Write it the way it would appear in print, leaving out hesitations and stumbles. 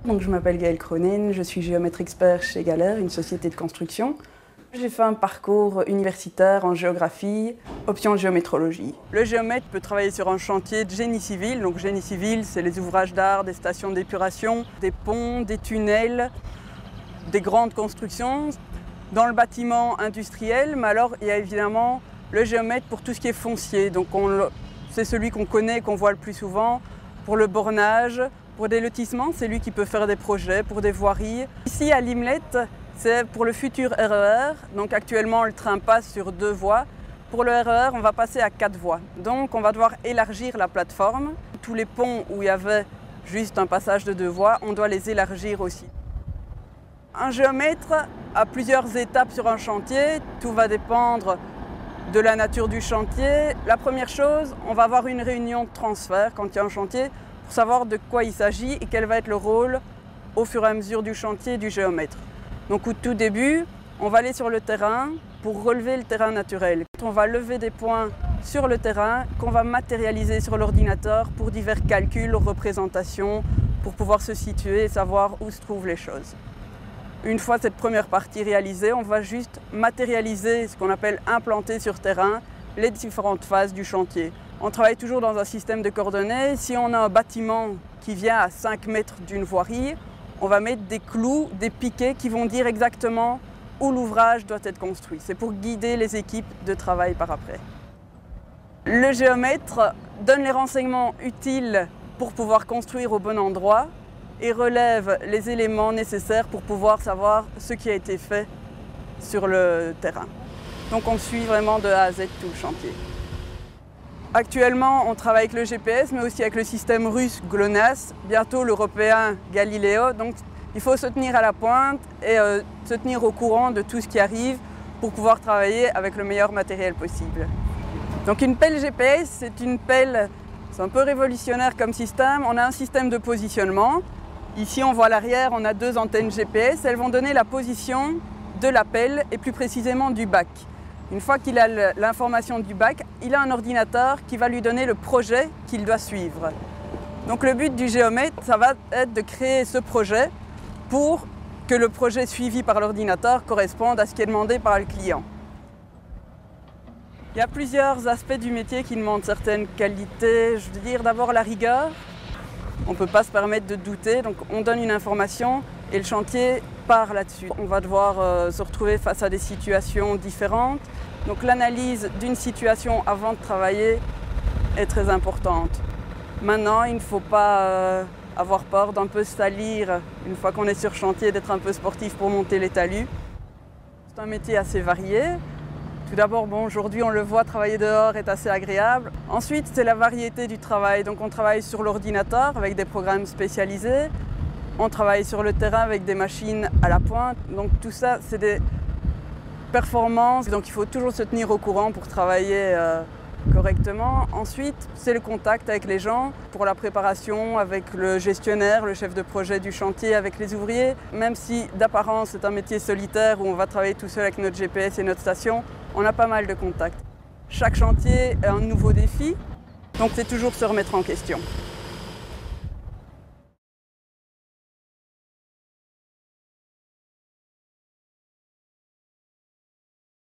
Donc, je m'appelle Gaëlle Cronin, je suis géomètre expert chez Galère, une société de construction. J'ai fait un parcours universitaire en géographie, option géométrologie. Le géomètre peut travailler sur un chantier de génie civil. Donc génie civil, c'est les ouvrages d'art, des stations d'épuration, des ponts, des tunnels, des grandes constructions. Dans le bâtiment industriel, mais alors il y a évidemment le géomètre pour tout ce qui est foncier. Donc c'est celui qu'on connaît, qu'on voit le plus souvent. Pour le bornage, pour des lotissements, c'est lui qui peut faire des projets, pour des voiries. Ici à Limlet, c'est pour le futur RER. Donc actuellement, le train passe sur 2 voies. Pour le RER, on va passer à 4 voies. Donc on va devoir élargir la plateforme. Tous les ponts où il y avait juste un passage de 2 voies, on doit les élargir aussi. Un géomètre a plusieurs étapes sur un chantier. Tout va dépendre de la nature du chantier. La première chose, on va avoir une réunion de transfert quand il y a un chantier pour savoir de quoi il s'agit et quel va être le rôle au fur et à mesure du chantier du géomètre. Donc au tout début, on va aller sur le terrain pour relever le terrain naturel. On va lever des points sur le terrain qu'on va matérialiser sur l'ordinateur pour divers calculs, représentations, pour pouvoir se situer et savoir où se trouvent les choses. Une fois cette première partie réalisée, on va juste matérialiser ce qu'on appelle implanter sur terrain les différentes phases du chantier. On travaille toujours dans un système de coordonnées. Si on a un bâtiment qui vient à 5 mètres d'une voirie, on va mettre des clous, des piquets qui vont dire exactement où l'ouvrage doit être construit. C'est pour guider les équipes de travail par après. Le géomètre donne les renseignements utiles pour pouvoir construire au bon endroit et relève les éléments nécessaires pour pouvoir savoir ce qui a été fait sur le terrain. Donc on suit vraiment de A à Z tout le chantier. Actuellement, on travaille avec le GPS, mais aussi avec le système russe GLONASS, bientôt l'européen Galileo. Donc il faut se tenir à la pointe et se tenir au courant de tout ce qui arrive pour pouvoir travailler avec le meilleur matériel possible. Donc une pelle GPS, c'est une pelle, c'est un peu révolutionnaire comme système. On a un système de positionnement. Ici, on voit à l'arrière, on a 2 antennes GPS. Elles vont donner la position de la pelle et plus précisément du bac. Une fois qu'il a l'information du bac, il a un ordinateur qui va lui donner le projet qu'il doit suivre. Donc le but du géomètre, ça va être de créer ce projet pour que le projet suivi par l'ordinateur corresponde à ce qui est demandé par le client. Il y a plusieurs aspects du métier qui demandent certaines qualités. Je veux dire d'abord la rigueur. On ne peut pas se permettre de douter, donc on donne une information et le chantier part là-dessus. On va devoir se retrouver face à des situations différentes. Donc l'analyse d'une situation avant de travailler est très importante. Maintenant, il ne faut pas avoir peur d'un peu salir une fois qu'on est sur chantier, d'être un peu sportif pour monter les talus. C'est un métier assez varié. Tout d'abord, aujourd'hui, on le voit, travailler dehors est assez agréable. Ensuite, c'est la variété du travail. Donc, on travaille sur l'ordinateur avec des programmes spécialisés. On travaille sur le terrain avec des machines à la pointe. Donc, tout ça, c'est des performances. Donc, il faut toujours se tenir au courant pour travailler correctement. Ensuite, c'est le contact avec les gens pour la préparation avec le gestionnaire, le chef de projet du chantier, avec les ouvriers. Même si d'apparence c'est un métier solitaire où on va travailler tout seul avec notre GPS et notre station, on a pas mal de contacts. Chaque chantier est un nouveau défi, donc c'est toujours se remettre en question.